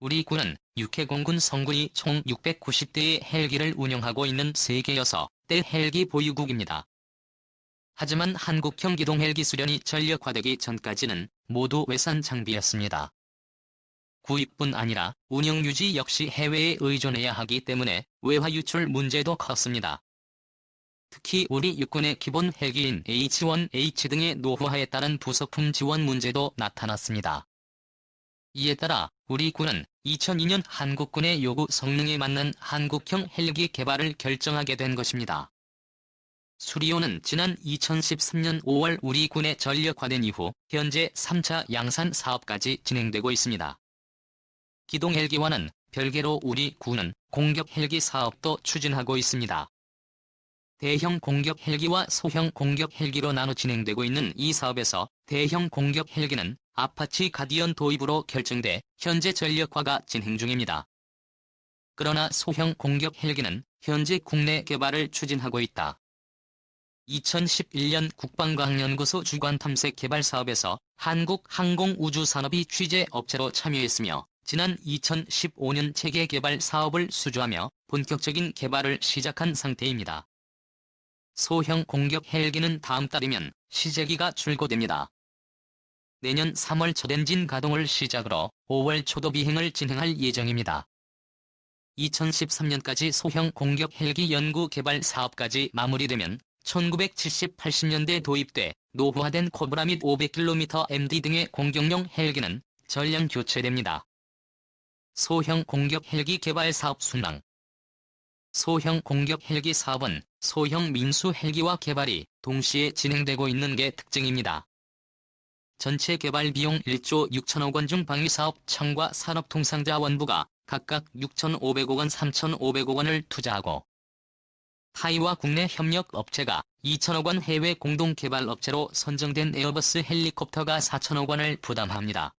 우리 군은 육해공군 성군이 총 690대의 헬기를 운영하고 있는 세계 6대 헬기 보유국입니다. 하지만 한국형 기동헬기 수련이 전력화되기 전까지는 모두 외산 장비였습니다. 구입뿐 아니라 운영 유지 역시 해외에 의존해야 하기 때문에 외화 유출 문제도 컸습니다. 특히 우리 육군의 기본 헬기인 H-1H 등의 노후화에 따른 부속품 지원 문제도 나타났습니다. 이에 따라 우리 군은 2002년 한국군의 요구 성능에 맞는 한국형 헬기 개발을 결정하게 된 것입니다. 수리오는 지난 2013년 5월 우리 군에 전력화된 이후 현재 3차 양산 사업까지 진행되고 있습니다. 기동 헬기와는 별개로 우리 군은 공격 헬기 사업도 추진하고 있습니다. 대형 공격 헬기와 소형 공격 헬기로 나눠 진행되고 있는 이 사업에서 대형 공격 헬기는 아파치 가디언 도입으로 결정돼 현재 전력화가 진행 중입니다. 그러나 소형 공격 헬기는 현재 국내 개발을 추진하고 있다. 2011년 국방과학연구소 주관 탐색 개발 사업에서 한국항공우주산업이 취재업체로 참여했으며 지난 2015년 체계 개발 사업을 수주하며 본격적인 개발을 시작한 상태입니다. 소형 공격 헬기는 다음 달이면 시제기가 출고됩니다. 내년 3월 첫 엔진 가동을 시작으로 5월 초도 비행을 진행할 예정입니다. 2013년까지 소형 공격 헬기 연구 개발 사업까지 마무리되면 1970-80년대 도입돼 노후화된 코브라 및 500km MD 등의 공격용 헬기는 전량 교체됩니다. 소형 공격 헬기 개발 사업 순항. 소형 공격 헬기 사업은 소형 민수 헬기와 개발이 동시에 진행되고 있는 게 특징입니다. 전체 개발 비용 1조 6천억 원 중 방위사업 청과 산업통상자원부가 각각 6,500억 원, 3,500억 원을 투자하고 타이와 국내 협력 업체가 2천억 원 해외 공동 개발 업체로 선정된 에어버스 헬리콥터가 4천억 원을 부담합니다.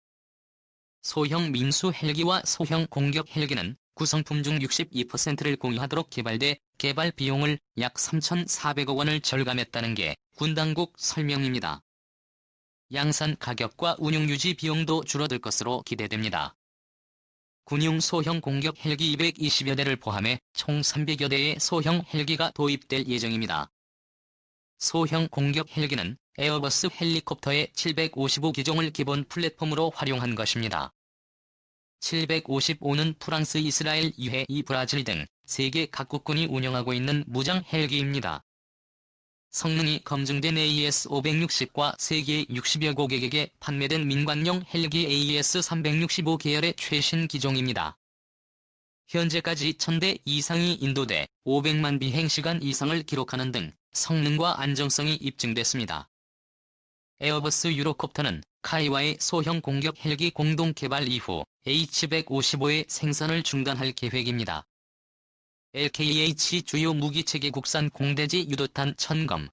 소형 민수 헬기와 소형 공격 헬기는 구성품 중 62%를 공유하도록 개발돼 개발 비용을 약 3,400억 원을 절감했다는 게 군 당국 설명입니다. 양산 가격과 운용 유지 비용도 줄어들 것으로 기대됩니다. 군용 소형 공격 헬기 220여 대를 포함해 총 300여 대의 소형 헬기가 도입될 예정입니다. 소형 공격 헬기는 에어버스 헬리콥터의 755기종을 기본 플랫폼으로 활용한 것입니다. 755는 프랑스, 이스라엘, UAE, 브라질 등 세계 각국군이 운영하고 있는 무장 헬기입니다. 성능이 검증된 AS560과 세계 60여 고객에게 판매된 민관용 헬기 AS365 계열의 최신 기종입니다. 현재까지 1000대 이상이 인도돼 500만 비행시간 이상을 기록하는 등 성능과 안정성이 입증됐습니다. 에어버스 유로콥터는 카이와의 소형 공격 헬기 공동 개발 이후 H155의 생산을 중단할 계획입니다. LKH 주요 무기체계 국산 공대지 유도탄 천검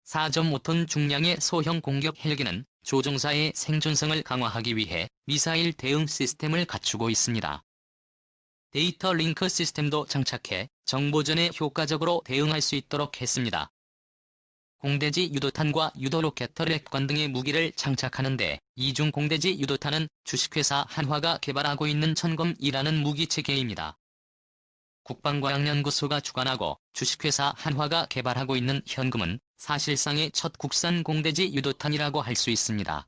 4.5톤 중량의 소형 공격 헬기는 조종사의 생존성을 강화하기 위해 미사일 대응 시스템을 갖추고 있습니다. 데이터 링크 시스템도 장착해 정보전에 효과적으로 대응할 수 있도록 했습니다. 공대지 유도탄과 유도로켓 터렛관 등의 무기를 장착하는데 이중 공대지 유도탄은 주식회사 한화가 개발하고 있는 천검이라는 무기체계입니다. 국방과학연구소가 주관하고 주식회사 한화가 개발하고 있는 현금은 사실상의 첫 국산 공대지 유도탄이라고 할 수 있습니다.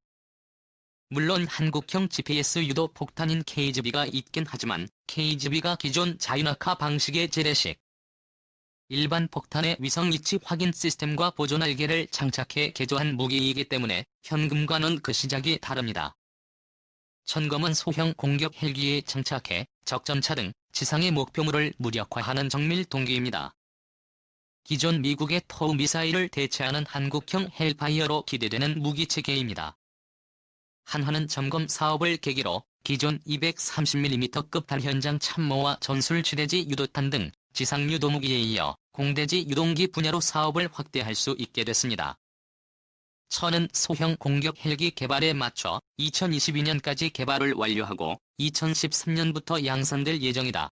물론 한국형 GPS 유도 폭탄인 KGB가 있긴 하지만 KGB가 기존 자유낙하 방식의 재래식 일반 폭탄의 위성 위치 확인 시스템과 보조 날개를 장착해 개조한 무기이기 때문에 현금과는 그 시작이 다릅니다. 천검은 소형 공격 헬기에 장착해 적전차 등 지상의 목표물을 무력화하는 정밀 동기입니다. 기존 미국의 토우 미사일을 대체하는 한국형 헬파이어로 기대되는 무기체계입니다. 한화는 점검 사업을 계기로 기존 230mm급 단현장 참모와 전술 지대지 유도탄 등 지상 유도무기에 이어 공대지 유동기 분야로 사업을 확대할 수 있게 됐습니다. 천은 소형 공격 헬기 개발에 맞춰 2022년까지 개발을 완료하고 2013년부터 양산될 예정이다.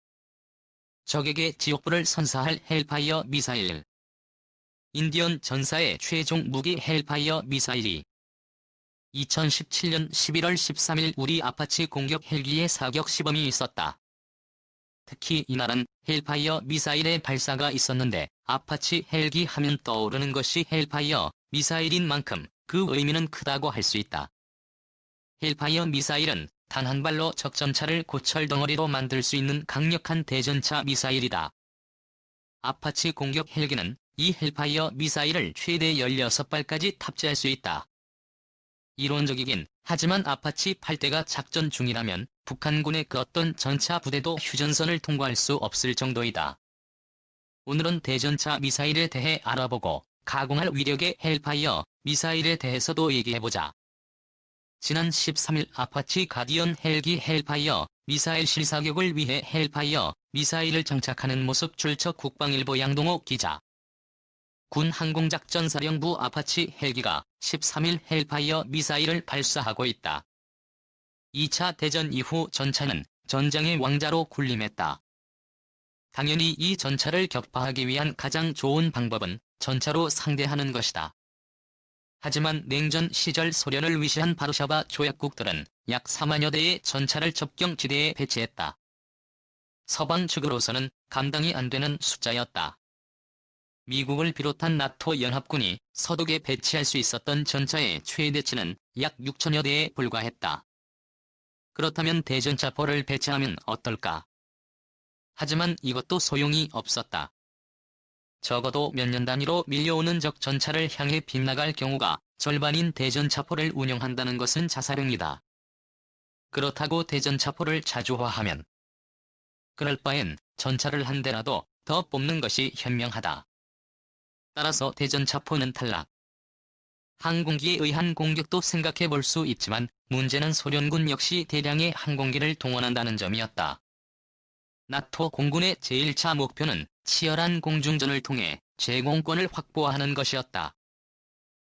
적에게 지옥불을 선사할 헬파이어 미사일. 인디언 전사의 최종 무기 헬파이어 미사일이 2017년 11월 13일 우리 아파치 공격 헬기의 사격 시범이 있었다. 특히 이날은 헬파이어 미사일의 발사가 있었는데 아파치 헬기 하면 떠오르는 것이 헬파이어 미사일인 만큼 그 의미는 크다고 할 수 있다. 헬파이어 미사일은 단 한 발로 적전차를 고철덩어리로 만들 수 있는 강력한 대전차 미사일이다. 아파치 공격 헬기는 이 헬파이어 미사일을 최대 16발까지 탑재할 수 있다. 이론적이긴 하지만 아파치 8대가 작전 중이라면 북한군의 그 어떤 전차 부대도 휴전선을 통과할 수 없을 정도이다. 오늘은 대전차 미사일에 대해 알아보고 가공할 위력의 헬파이어 미사일에 대해서도 얘기해보자. 지난 13일 아파치 가디언 헬기 헬파이어 미사일 실사격을 위해 헬파이어 미사일을 장착하는 모습 출처 국방일보 양동호 기자. 군 항공작전사령부 아파치 헬기가 13일 헬파이어 미사일을 발사하고 있다. 2차 대전 이후 전차는 전장의 왕자로 군림했다. 당연히 이 전차를 격파하기 위한 가장 좋은 방법은 전차로 상대하는 것이다. 하지만 냉전 시절 소련을 위시한 바르샤바 조약국들은 약 4만여 대의 전차를 접경지대에 배치했다. 서방 측으로서는 감당이 안 되는 숫자였다. 미국을 비롯한 나토 연합군이 서독에 배치할 수 있었던 전차의 최대치는 약 6천여 대에 불과했다. 그렇다면 대전차포를 배치하면 어떨까? 하지만 이것도 소용이 없었다. 적어도 몇 년 단위로 밀려오는 적 전차를 향해 빗나갈 경우가 절반인 대전차포를 운용한다는 것은 자살행위다. 그렇다고 대전차포를 자주화하면 그럴 바엔 전차를 한 대라도 더 뽑는 것이 현명하다. 따라서 대전차포는 탈락. 항공기에 의한 공격도 생각해 볼 수 있지만 문제는 소련군 역시 대량의 항공기를 동원한다는 점이었다. 나토 공군의 제1차 목표는 치열한 공중전을 통해 제공권을 확보하는 것이었다.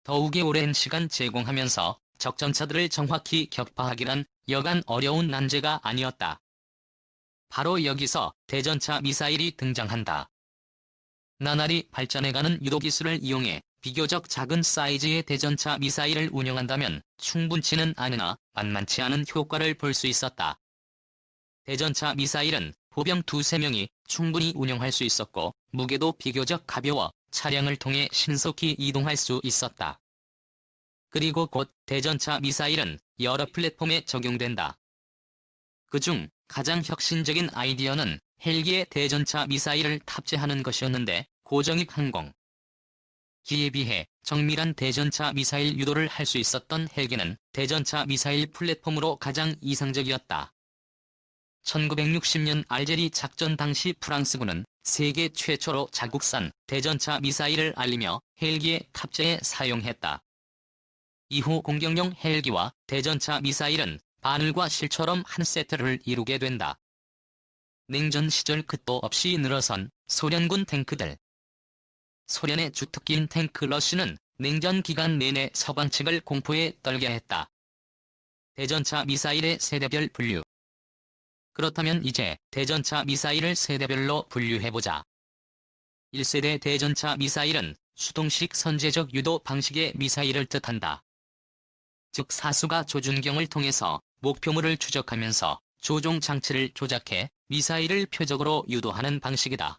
더욱이 오랜 시간 제공하면서 적전차들을 정확히 격파하기란 여간 어려운 난제가 아니었다. 바로 여기서 대전차 미사일이 등장한다. 나날이 발전해가는 유도기술을 이용해 비교적 작은 사이즈의 대전차 미사일을 운영한다면 충분치는 않으나 만만치 않은 효과를 볼 수 있었다. 대전차 미사일은 보병 2~3명이 충분히 운영할 수 있었고 무게도 비교적 가벼워 차량을 통해 신속히 이동할 수 있었다. 그리고 곧 대전차 미사일은 여러 플랫폼에 적용된다. 그중 가장 혁신적인 아이디어는 헬기에 대전차 미사일을 탑재하는 것이었는데 고정익 항공 기에 비해 정밀한 대전차 미사일 유도를 할 수 있었던 헬기는 대전차 미사일 플랫폼으로 가장 이상적이었다. 1960년 알제리 작전 당시 프랑스군은 세계 최초로 자국산 대전차 미사일을 알리며 헬기에 탑재해 사용했다. 이후 공격용 헬기와 대전차 미사일은 바늘과 실처럼 한 세트를 이루게 된다. 냉전 시절 끝도 없이 늘어선 소련군 탱크들. 소련의 주특기인 탱크 러쉬는 냉전 기간 내내 서방 측을 공포에 떨게 했다. 대전차 미사일의 세대별 분류. 그렇다면 이제 대전차 미사일을 세대별로 분류해보자. 1세대 대전차 미사일은 수동식 선제적 유도 방식의 미사일을 뜻한다. 즉 사수가 조준경을 통해서 목표물을 추적하면서 조종 장치를 조작해 미사일을 표적으로 유도하는 방식이다.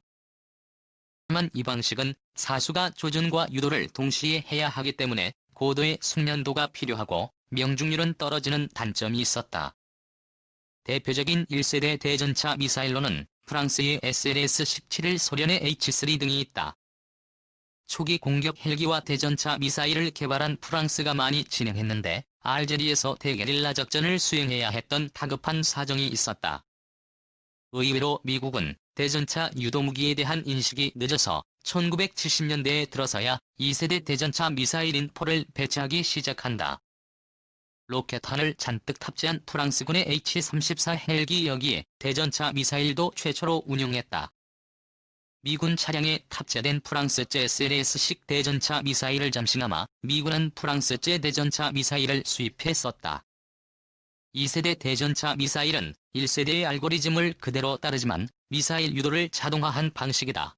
하지만 이 방식은 사수가 조준과 유도를 동시에 해야 하기 때문에 고도의 숙련도가 필요하고 명중률은 떨어지는 단점이 있었다. 대표적인 1세대 대전차 미사일로는 프랑스의 SLS-17일 소련의 H3 등이 있다. 초기 공격 헬기와 대전차 미사일을 개발한 프랑스가 많이 진행했는데 알제리에서 대게릴라 작전을 수행해야 했던 다급한 사정이 있었다. 의외로 미국은 대전차 유도무기에 대한 인식이 늦어서 1970년대에 들어서야 2세대 대전차 미사일인 포를 배치하기 시작한다. 로켓탄을 잔뜩 탑재한 프랑스군의 H-34 헬기 여기에 대전차 미사일도 최초로 운용했다. 미군 차량에 탑재된 프랑스제 SLS식 대전차 미사일을 잠시나마 미군은 프랑스제 대전차 미사일을 수입해 썼다. 2세대 대전차 미사일은 1세대의 알고리즘을 그대로 따르지만 미사일 유도를 자동화한 방식이다.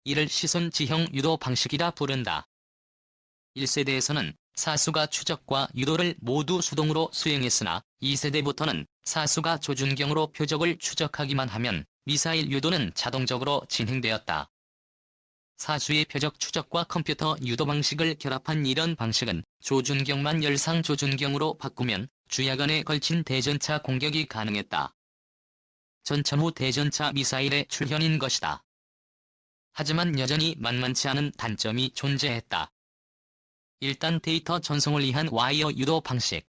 이를 시선 지형 유도 방식이라 부른다. 1세대에서는 사수가 추적과 유도를 모두 수동으로 수행했으나 2세대부터는 사수가 조준경으로 표적을 추적하기만 하면 미사일 유도는 자동적으로 진행되었다. 사수의 표적 추적과 컴퓨터 유도 방식을 결합한 이런 방식은 조준경만 열상 조준경으로 바꾸면 주야간에 걸친 대전차 공격이 가능했다. 전천후 대전차 미사일의 출현인 것이다. 하지만 여전히 만만치 않은 단점이 존재했다. 일단 데이터 전송을 위한 와이어 유도 방식.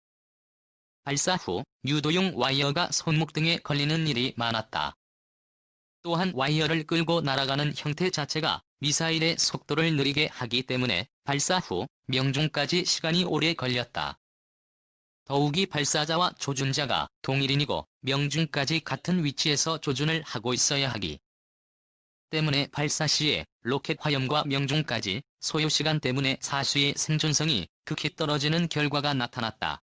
발사 후 유도용 와이어가 손목 등에 걸리는 일이 많았다. 또한 와이어를 끌고 날아가는 형태 자체가 미사일의 속도를 느리게 하기 때문에 발사 후 명중까지 시간이 오래 걸렸다. 더욱이 발사자와 조준자가 동일인이고 명중까지 같은 위치에서 조준을 하고 있어야 하기 때문에 발사 시에 로켓 화염과 명중까지 소요시간 때문에 사수의 생존성이 극히 떨어지는 결과가 나타났다.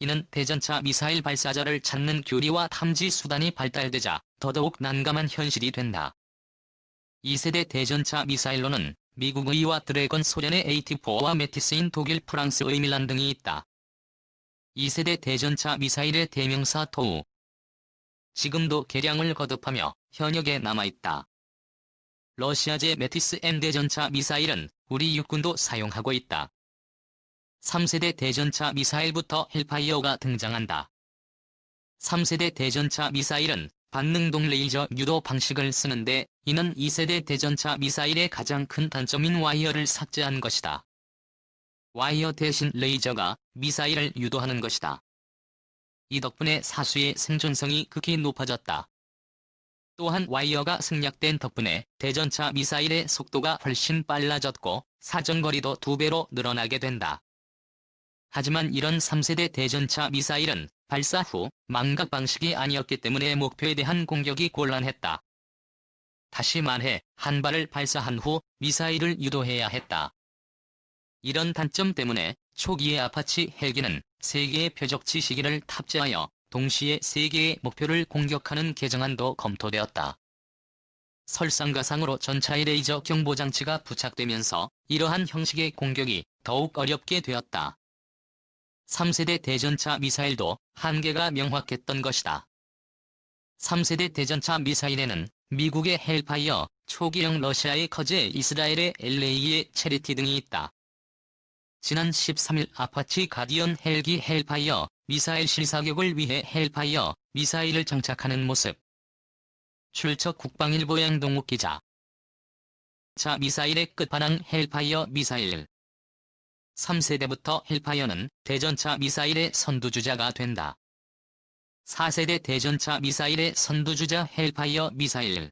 이는 대전차 미사일 발사자를 찾는 교리와 탐지 수단이 발달되자 더더욱 난감한 현실이 된다. 2세대 대전차 미사일로는 미국의 와 드래건 소련의 AT-4와 메티스인 독일 프랑스의 밀란 등이 있다. 2세대 대전차 미사일의 대명사 토우. 지금도 개량을 거듭하며 현역에 남아있다. 러시아제 메티스 M 대전차 미사일은 우리 육군도 사용하고 있다. 3세대 대전차 미사일부터 헬파이어가 등장한다. 3세대 대전차 미사일은 반능동 레이저 유도 방식을 쓰는데 이는 2세대 대전차 미사일의 가장 큰 단점인 와이어를 삭제한 것이다. 와이어 대신 레이저가 미사일을 유도하는 것이다. 이 덕분에 사수의 생존성이 극히 높아졌다. 또한 와이어가 생략된 덕분에 대전차 미사일의 속도가 훨씬 빨라졌고 사정거리도 2배로 늘어나게 된다. 하지만 이런 3세대 대전차 미사일은 발사 후 망각 방식이 아니었기 때문에 목표에 대한 공격이 곤란했다. 다시 말해 한 발을 발사한 후 미사일을 유도해야 했다. 이런 단점 때문에 초기의 아파치 헬기는 3개의 표적지 시기를 탑재하여 동시에 3개의 목표를 공격하는 개정안도 검토되었다. 설상가상으로 전차의 레이저 경보장치가 부착되면서 이러한 형식의 공격이 더욱 어렵게 되었다. 3세대 대전차 미사일도 한계가 명확했던 것이다. 3세대 대전차 미사일에는 미국의 헬파이어, 초기형 러시아의 커제, 이스라엘의 LA의 체리티 등이 있다. 지난 13일 아파치 가디언 헬기 헬파이어 미사일 실사격을 위해 헬파이어 미사일을 장착하는 모습. 출처 국방일보 양동욱 기자. 자 미사일의 끝판왕 헬파이어 미사일. 3세대부터 헬파이어는 대전차 미사일의 선두주자가 된다. 4세대 대전차 미사일의 선두주자 헬파이어 미사일.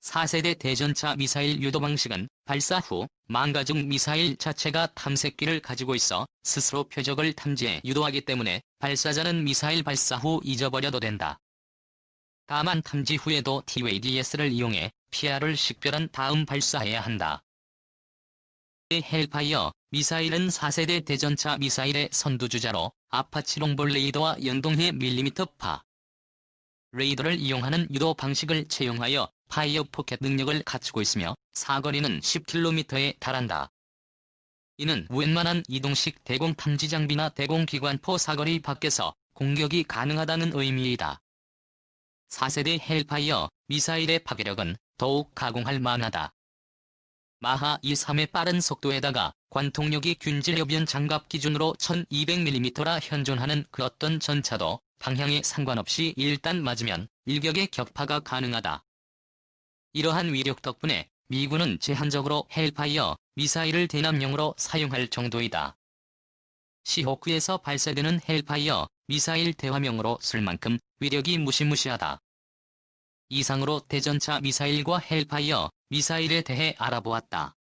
4세대 대전차 미사일 유도 방식은 발사 후 망가중 미사일 자체가 탐색기를 가지고 있어 스스로 표적을 탐지해 유도하기 때문에 발사자는 미사일 발사 후 잊어버려도 된다. 다만 탐지 후에도 TWDS를 이용해 피하를 식별한 다음 발사해야 한다. 헬파이어 미사일은 4세대 대전차 미사일의 선두주자로 아파치 롱볼 레이더와 연동해 밀리미터파 레이더를 이용하는 유도 방식을 채용하여 파이어 포켓 능력을 갖추고 있으며 사거리는 10km에 달한다. 이는 웬만한 이동식 대공 탐지 장비나 대공 기관포 사거리 밖에서 공격이 가능하다는 의미이다. 4세대 헬파이어 미사일의 파괴력은 더욱 가공할 만하다. 마하 23의 빠른 속도에다가 관통력이 균질여변 장갑 기준으로 1200mm라 현존하는 그 어떤 전차도 방향에 상관없이 일단 맞으면 일격의 격파가 가능하다. 이러한 위력 덕분에 미군은 제한적으로 헬파이어 미사일을 대남용으로 사용할 정도이다. 시호크에서 발사되는 헬파이어 미사일 대화명으로 쓸 만큼 위력이 무시무시하다. 이상으로 대전차 미사일과 헬파이어 미사일에 대해 알아보았다.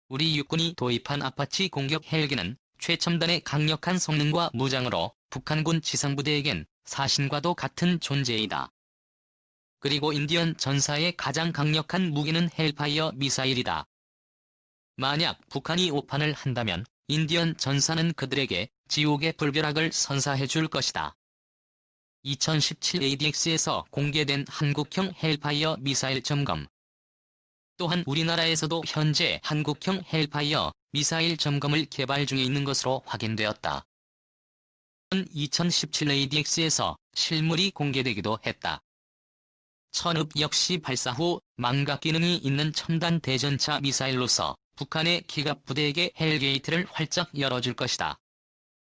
우리 육군이 도입한 아파치 공격 헬기는 최첨단의 강력한 성능과 무장으로 북한군 지상부대에겐 사신과도 같은 존재이다. 그리고 인디언 전사의 가장 강력한 무기는 헬파이어 미사일이다. 만약 북한이 오판을 한다면 인디언 전사는 그들에게 지옥의 불벼락을 선사해 줄 것이다. 2017 ADX에서 공개된 한국형 헬파이어 미사일 점검. 또한 우리나라에서도 현재 한국형 헬파이어 미사일 점검을 개발 중에 있는 것으로 확인되었다. 2017 ADX에서 실물이 공개되기도 했다. 천읍 역시 발사 후 망각 기능이 있는 첨단 대전차 미사일로서 북한의 기갑 부대에게 헬게이트를 활짝 열어줄 것이다.